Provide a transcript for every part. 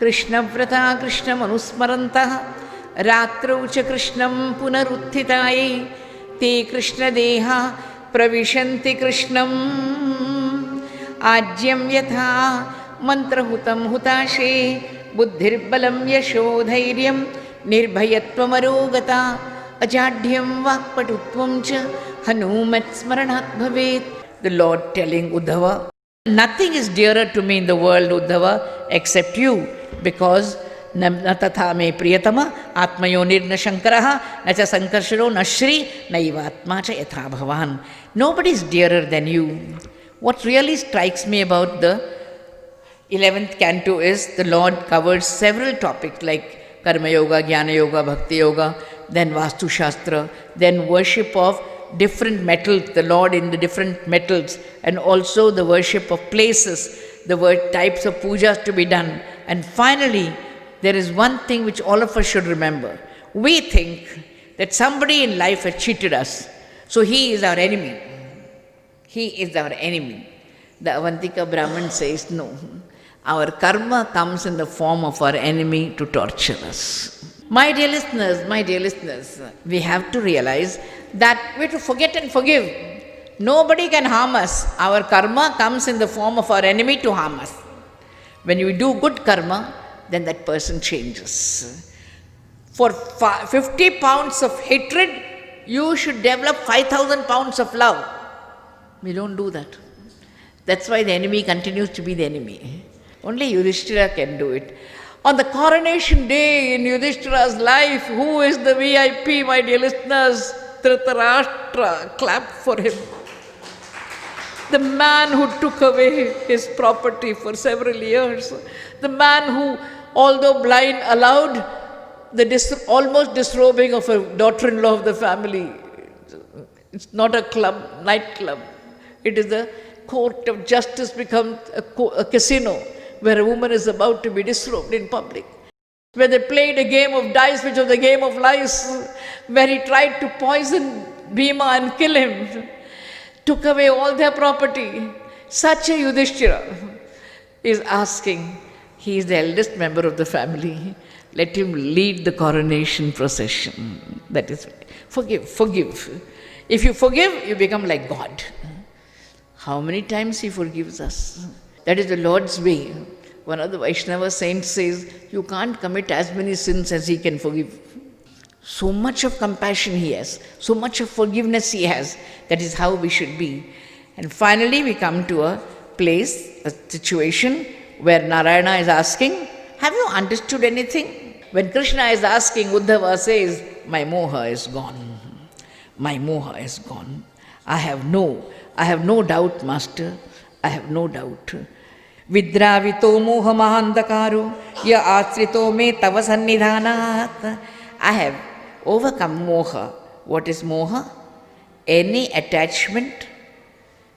कृष्णव्रता कृष्णमनुस्मरन्तः रात्रौ च कृष्णं पुनरुत्थितायै ते कृष्णदेहा प्रविशन्ति कृष्णम् आज्यं यथा मन्त्रहुतं हुताशे बुद्धिर्बलं यशोधैर्यं निर्भयत्वमरोगता अजाढ्यं वाक्पटुत्वं च हनुमत्स्मरणात् भवेत्. The Lord telling Uddhava, nothing is dearer to me in the world, Uddhava, except you, because न तथा मे प्रियतम आत्मयोनिर्न शंकरः न च संकर्षणो न श्री नैवात्मा च यथा भवान्. Nobody is dearer than you. What really strikes me about the 11th canto is the Lord covers several topics like Karma Yoga, Jnana Yoga, Bhakti Yoga, then Vastu Shastra, then worship of different metals, the Lord in the different metals, and also the worship of places, the types of pujas to be done. And finally, there is one thing which all of us should remember. We think that somebody in life has cheated us, so he is our enemy. He is our enemy. The Avantika Brahman says, no. Our karma comes in the form of our enemy to torture us. My dear listeners, we have to realize that we have to forget and forgive. Nobody can harm us. Our karma comes in the form of our enemy to harm us. When you do good karma, then that person changes. For 50 pounds of hatred, you should develop 5,000 pounds of love. We don't do that. That's why the enemy continues to be the enemy. Only Yudhishthira can do it. On the coronation day in Yudhishthira's life, who is the VIP, my dear listeners? Dhritarashtra. Clap for him. The man who took away his property for several years. The man who, although blind, allowed the almost disrobing of a daughter-in-law of the family. It's not a club, nightclub. It is the court of justice become a casino where a woman is about to be disrobed in public. Where they played a game of dice, which was the game of lies, where he tried to poison Bhima and kill him, took away all their property. Such a Yudhishthira is asking, he is the eldest member of the family, let him lead the coronation procession. That is, forgive. If you forgive, you become like God. How many times he forgives us? That is the Lord's way. One of the Vaishnava saints says, you can't commit as many sins as he can forgive. So much of compassion he has, so much of forgiveness he has. That is how we should be. And finally we come to a place, a situation where Narayana is asking, have you understood anything? When Krishna is asking, Uddhava says, my moha is gone. My moha is gone. I have no doubt, Master. I have no doubt. Vidravito moha mahandakaro ya asrito me tava sannidhanat. I have overcome moha. What is moha? Any attachment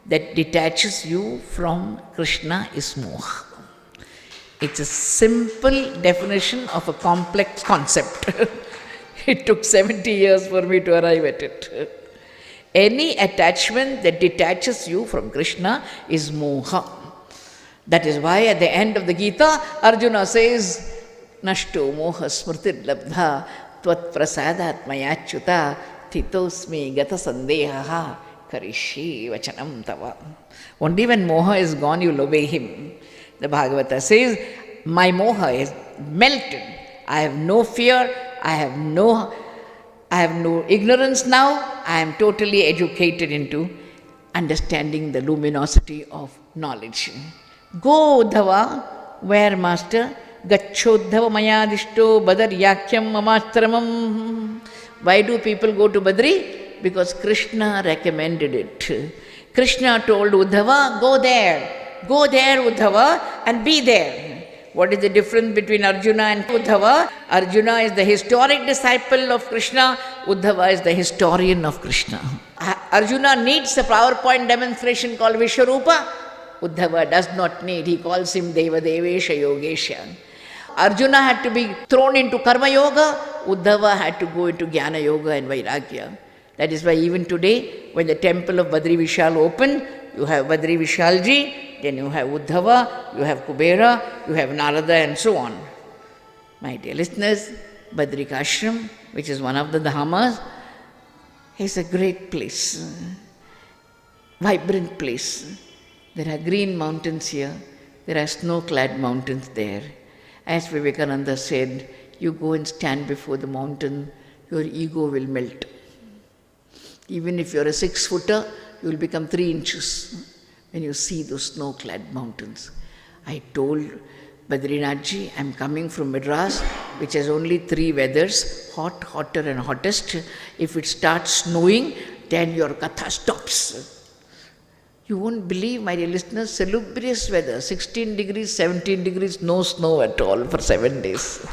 that detaches you from Krishna is moha. It's a simple definition of a complex concept. It took 70 years for me to arrive at it. Any attachment that detaches you from Krishna is moha. That is why at the end of the Gita, Arjuna says, Nashto moha smritir labdha tvat prasadat mayachyuta thitosmi gata sandeha karishi vachanam tava. Only when moha is gone, you will obey him. The Bhagavata says, my moha is melted. I have no fear. I have no ignorance now. I am totally educated into understanding the luminosity of knowledge. Go, Uddhava. Where, Master? Gacchodhava mayadishto badaryakyam mamastramam. Why do people go to Badri? Because Krishna recommended it. Krishna told Uddhava, go there, Uddhava, and be there. What is the difference between Arjuna and Uddhava? Arjuna is the historic disciple of Krishna. Uddhava is the historian of Krishna. Arjuna needs a PowerPoint demonstration called Vishwarupa. Uddhava does not need. He calls him Deva Devesha Yogesha. Arjuna had to be thrown into Karma Yoga. Uddhava had to go into Jnana Yoga and Vairagya. That is why even today, when the temple of Badri Vishal opened, you have Badri Vishalji, then you have Uddhava, you have Kubera, you have Narada, and so on. My dear listeners, Badrikashram, which is one of the Dhamas, is a great place, vibrant place. There are green mountains here, there are snow-clad mountains there. As Vivekananda said, you go and stand before the mountain, your ego will melt. Even if you're a 6-footer, you will become 3 inches when you see those snow-clad mountains. I told Badrinathji, I'm coming from Madras, which has only 3 weathers, hot, hotter and hottest. If it starts snowing, then your katha stops. You won't believe, my dear listeners, salubrious weather, 16 degrees, 17 degrees, no snow at all for 7 days.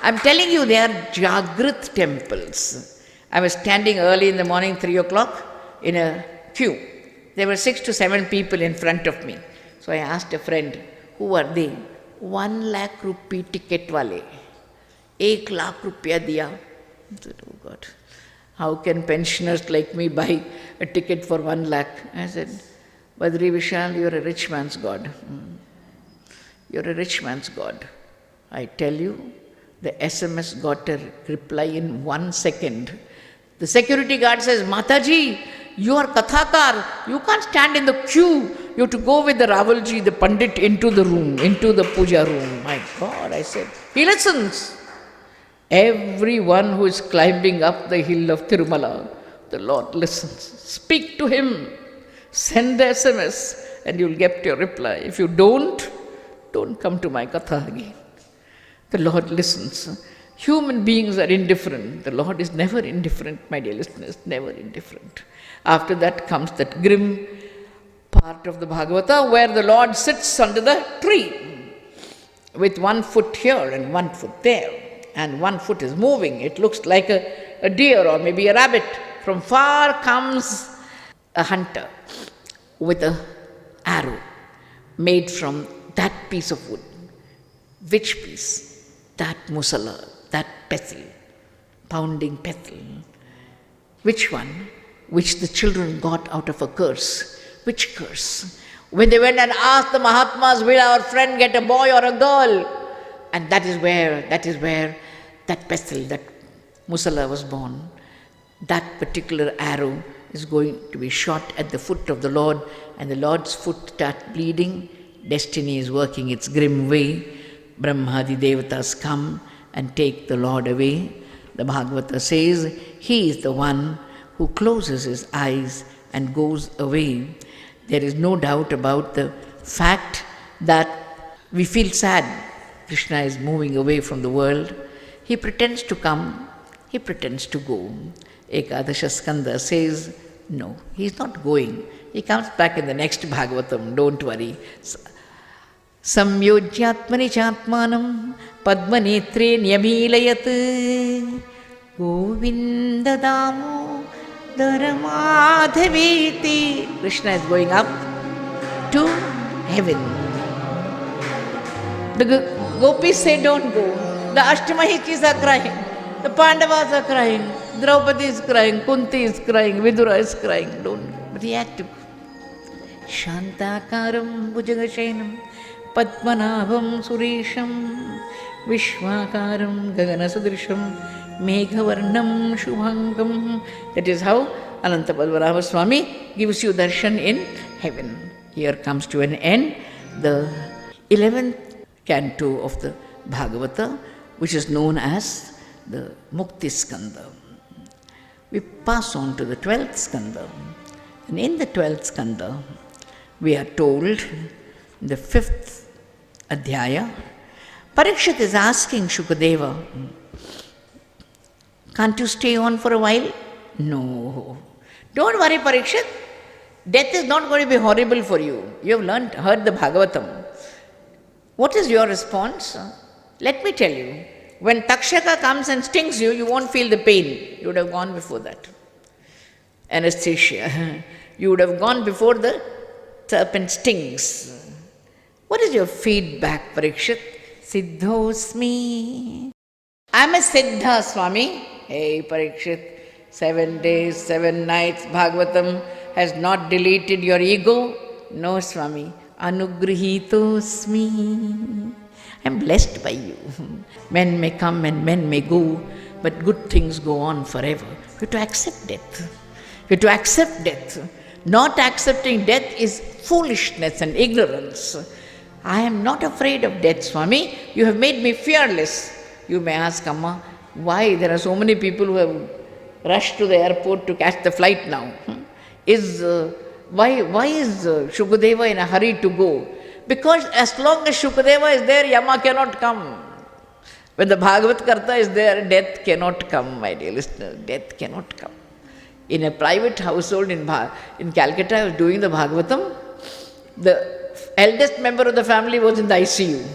I'm telling you, they are Jagrat temples. I was standing early in the morning, 3 o'clock, in a queue. There were 6 to 7 people in front of me. So I asked a friend, who are they? 1 lakh rupee ticket wale. 1 lakh rupiya diya. I said, oh God, how can pensioners like me buy a ticket for 1 lakh? I said, Badri Vishal, you're a rich man's God. You're a rich man's God. I tell you, the SMS got a reply in 1 second. The security guard says, Mataji, you are Kathakar. You can't stand in the queue. You have to go with the Ravalji, the Pandit, into the room, into the puja room. My God, I said, he listens. Everyone who is climbing up the hill of Tirumala, the Lord listens. Speak to him. Send the SMS and you'll get your reply. If you don't come to my Katha again. The Lord listens. Human beings are indifferent. The Lord is never indifferent, my dear listeners, never indifferent. After that comes that grim part of the Bhagavata where the Lord sits under the tree with 1 foot here and 1 foot there. And 1 foot is moving. It looks like a deer or maybe a rabbit. From far comes a hunter with an arrow made from that piece of wood. Which piece? That musala, that pestle, pounding pestle. Which one? Which the children got out of a curse. Which curse? When they went and asked the Mahatmas, will our friend get a boy or a girl? And that is where that pestle, that musala was born. That particular arrow is going to be shot at the foot of the Lord, and the Lord's foot starts bleeding. Destiny is working its grim way. Brahmadi Devatas come and take the Lord away. The Bhagavata says, he is the one who closes his eyes and goes away. There is no doubt about the fact that we feel sad. Krishna is moving away from the world. He pretends to come, he pretends to go. Ekadasha Skanda says, no, he is not going. He comes back in the next Bhagavatam, don't worry. Samyojyatmani chatmanam padmanetre nyamilayat Govinda damo dharamadhaviti. Krishna is going up to heaven. The gopis say don't go. The Ashtamahikis are crying. The Pandavas are crying. Draupadi is crying. Kunti is crying. Vidura is crying. Don't go. But he had to go. Shantakaram bhujagashenam Padmanabham Suresham Vishwakaram Gaganasudrisham Meghavarnam Shubhangam. That is how Ananta Padmanabha Swami gives you darshan in heaven. Here comes to an end the 11th canto of the Bhagavata, which is known as the Mukti Skanda. We pass on to the 12th Skanda. And in the 12th Skanda, we are told, the 5th Adhyaya, Parikshit is asking Shukadeva, can't you stay on for a while? No. Don't worry, Parikshit. Death is not going to be horrible for you. You have heard the Bhagavatam. What is your response? Let me tell you. When Takshaka comes and stings you, you won't feel the pain. You would have gone before that. Anesthesia. You would have gone before the serpent stings. What is your feedback, Parikshit? Siddhosmi. I'm a Siddha, Swami. Hey, Parikshit, 7 days, 7 nights, Bhagavatam has not deleted your ego. No, Swami. Anugrihitosmi. I'm blessed by you. Men may come and men may go, but good things go on forever. You have to accept death. You have to accept death. Not accepting death is foolishness and ignorance. I am not afraid of death, Swami. You have made me fearless. You may ask, Amma, why there are so many people who have rushed to the airport to catch the flight now? Why is Shukadeva in a hurry to go? Because as long as Shukadeva is there, Yama cannot come. When the Bhagavat Karta is there, death cannot come, my dear listener. Death cannot come. In a private household in Calcutta, I was doing the Bhagavatam. The eldest member of the family was in the ICU.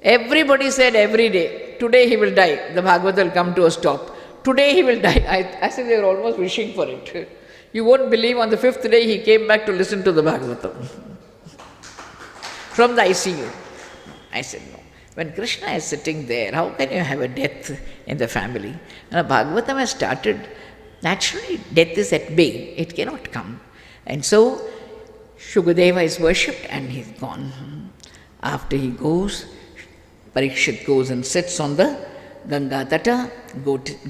Everybody said every day, today he will die. The Bhagavat will come to a stop. Today he will die. I said they were almost wishing for it. You won't believe, on the 5th day he came back to listen to the Bhagavatam from the ICU. I said, no. When Krishna is sitting there, how can you have a death in the family? And the Bhagavatam has started. Naturally, death is at bay. It cannot come. And so, Shukadeva is worshipped and he's gone. After he goes, Parikshit goes and sits on the Ganga Tata,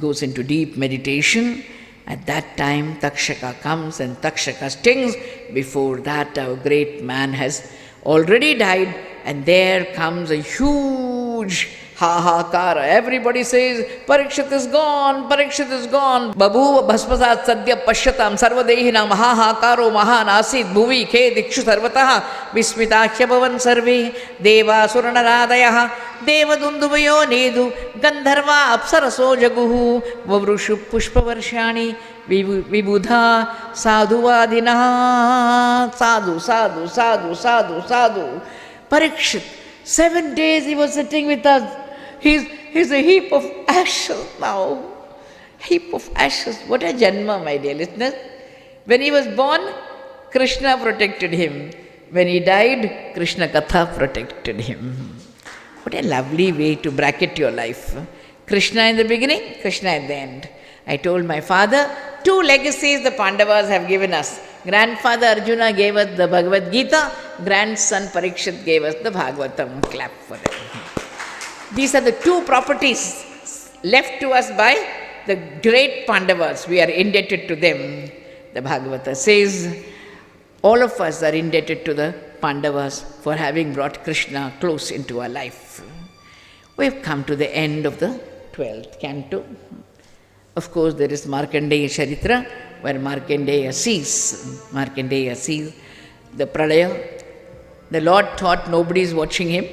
goes into deep meditation. At that time, Takshaka comes and Takshaka stings. Before that, our great man has already died, and there comes a huge hahakara. Everybody says, Parikshit is gone, Parikshit is gone. Babhuva bhaspasat sadhya pashyatam sarvadehinam hahakaro mahan asid bhuvi khe dikshu sarvataha vismitahya bhavan sarve deva suranaradayaha devadunduvayo nedu gandharva apsaraso jaguhu vavrushu pushpavarshani vibudha sadhuvadinah. Sadhu, sadhu, sadhu, sadhu, sadhu. Parikshit, 7 days he was sitting with us. He's a heap of ashes now. Heap of ashes. What a janma, my dear listeners. When he was born, Krishna protected him. When he died, Krishna Katha protected him. What a lovely way to bracket your life. Krishna in the beginning, Krishna at the end. I told my father, 2 legacies the Pandavas have given us. Grandfather Arjuna gave us the Bhagavad Gita, grandson Parikshit gave us the Bhagavatam. Clap for them. These are the 2 properties left to us by the great Pandavas. We are indebted to them. The Bhagavata says, all of us are indebted to the Pandavas for having brought Krishna close into our life. We have come to the end of the 12th canto. Of course, there is Markandeya Charitra, where Markandeya sees the Pralaya. The Lord thought nobody is watching him,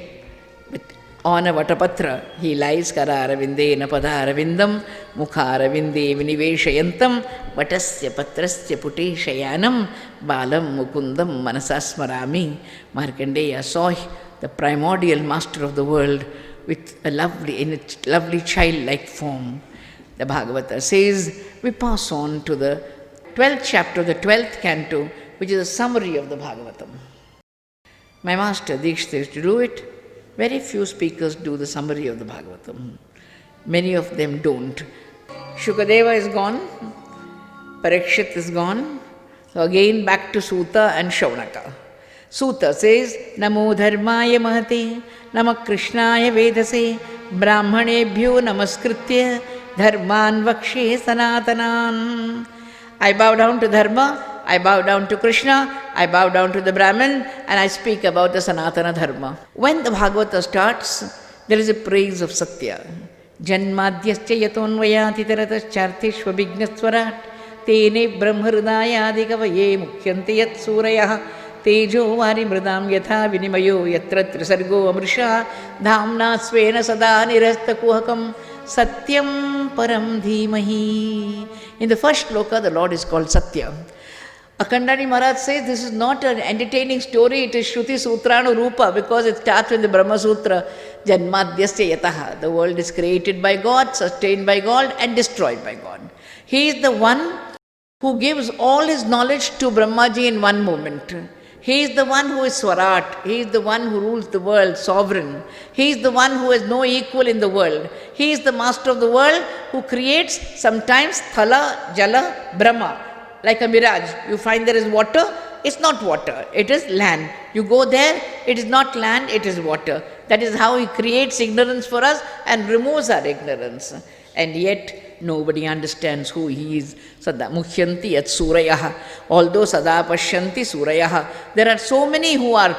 but on a Vatapatra, he lies Kara Aravinde Napada Aravindam, Mukha Aravinde Viniveshayantam, Vatasya Patrasya Puteshayanam, Balam Mukundam Manasasmarami. Markandeya saw the primordial master of the world with a lovely childlike form. The Bhagavata says, we pass on to the 12th chapter, the 12th canto, which is a summary of the Bhagavatam. My master Dikshita used to do it. Very few speakers do the summary of the Bhagavatam. Many of them don't. Shukadeva is gone, Parikshit is gone. So again back to Suta and Shaunaka. Suta says, Namo Dharmaya Mahate, Namak Krishnaya Vedase, Brahmanebhyo Namaskritya, Dharman Vakshe Sanatanan. I bow down to Dharma, I bow down to Krishna, I bow down to the Brahman, and I speak about the Sanatana Dharma. When the Bhagavata starts, there is a praise of Satya. Janmadhyascha yatonvayati tarataschaर्थेष्व विघ्नस्वराट् तेने ब्रह्महृदायादिकवये मुख्यन्ते यत्सूरयः तेजो वारिमृदां यथा विनिमयो यत्र त्रिसर्गो अमृषा धाम्ना स्वेन सदा निरस्तकुहकं Satyam Param Dhimahi. In the first shloka, the Lord is called Satya. Akhandani Maharaj says this is not an entertaining story, it is Shruti Sutranu Rupa, because it starts with the Brahma Sutra, Janmadhyasya Yataha. The world is created by God, sustained by God, and destroyed by God. He is the one who gives all his knowledge to Brahmaji in one moment. He is the one who is Swarat. He is the one who rules the world, sovereign. He is the one who has no equal in the world. He is the master of the world who creates sometimes Thala, Jala, Brahma. Like a mirage. You find there is water, it's not water, it is land. You go there, it is not land, it is water. That is how he creates ignorance for us and removes our ignorance. And yet, nobody understands who he is. Sada muhyanti yat surayah. Although sada pashyanti surayah. There are so many who are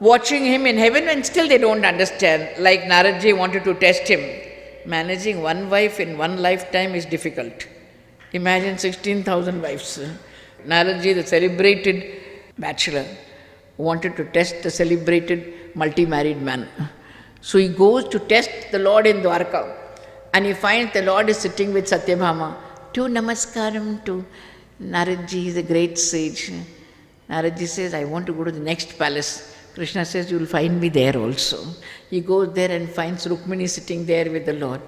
watching him in heaven and still they don't understand. Like Naradji wanted to test him. Managing one wife in one lifetime is difficult. Imagine 16,000 wives. Naradji, the celebrated bachelor, wanted to test the celebrated multi-married man. So he goes to test the Lord in Dwarka. And he finds the Lord is sitting with Satyabhama. Do namaskaram to Naradji, he is a great sage. Naradji says, I want to go to the next palace. Krishna says, you will find me there also. He goes there and finds Rukmini sitting there with the Lord.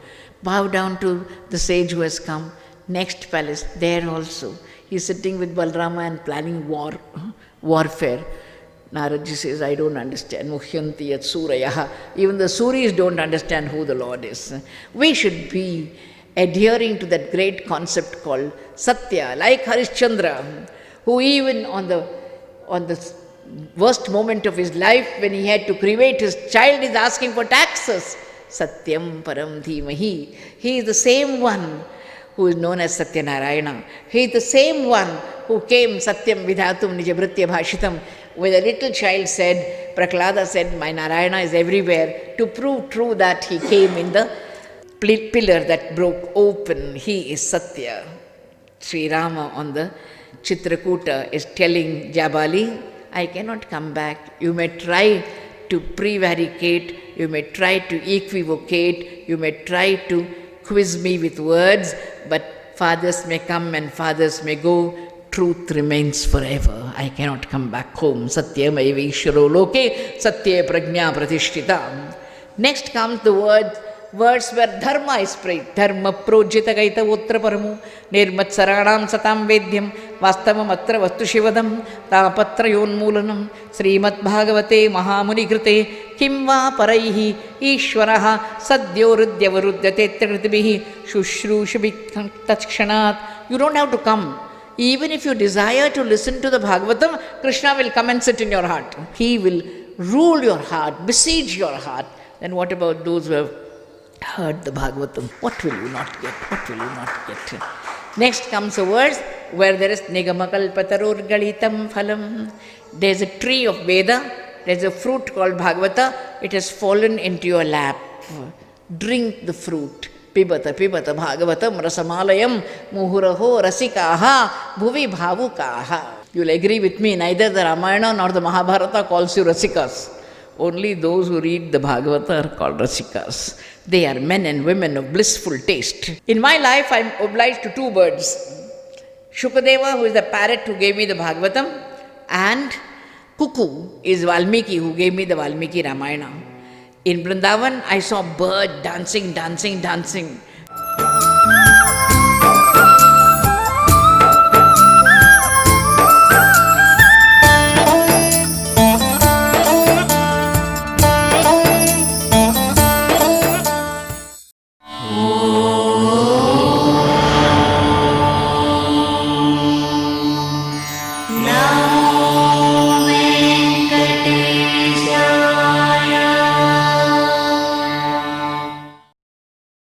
Bow down to the sage who has come. Next palace, there also. He is sitting with Balrama and planning warfare. Naradji says, I don't understand. Muhyanti yat surayah. Even the Suris don't understand who the Lord is. We should be adhering to that great concept called Satya, like Harishchandra, who even on the worst moment of his life, when he had to cremate his child, is asking for taxes. Satyam param dhimahi. He is the same one who is known as Satyanarayana. He is the same one who came Satyam Vidhatum Nijabhritya Bhashitam, where the little child said, Prahlada said, my Narayana is everywhere, to prove true that he came in the pillar that broke open. He is Satya. Sri Rama on the Chitrakuta is telling Jabali, I cannot come back. You may try to prevaricate, you may try to equivocate, you may try to quiz me with words, but fathers may come and fathers may go. Truth remains forever. I cannot come back home. Satyam evishwaro loke, satya prajna pratishtita. Next comes the words where dharma is praised. Dharma projita gaita utra paramu, nirmat saranam satam vedyam, vastavam atra vastu shivadam, tapatra yonmulanam, srimat bhagavate mahamuni krite, kimva paraihi, ishwaraha, sadyorudhyavarudyate tritibihi, shushrushabhik takshanat. You don't have to come. Even if you desire to listen to the Bhagavatam, Krishna will come and sit in your heart. He will rule your heart, besiege your heart. Then what about those who have heard the Bhagavatam? What will you not get? What will you not get? Next comes a verse where there is Nigamakalpatarur Galitam Phalam. There is a tree of Veda, there is a fruit called Bhagavata. It has fallen into your lap. Drink the fruit. Pibata Bhagavatam Rasamalayam Muhuraho Rasikaha Bhuvi Bhavukaha. You will agree with me, neither the Ramayana nor the Mahabharata calls you Rasikas. Only those who read the Bhagavata are called Rasikas. They are men and women of blissful taste. In my life, I am obliged to two birds. Shukadeva, who is the parrot who gave me the Bhagavatam, and Kuku is Valmiki, who gave me the Valmiki Ramayana. In Vrindavan, I saw bird dancing.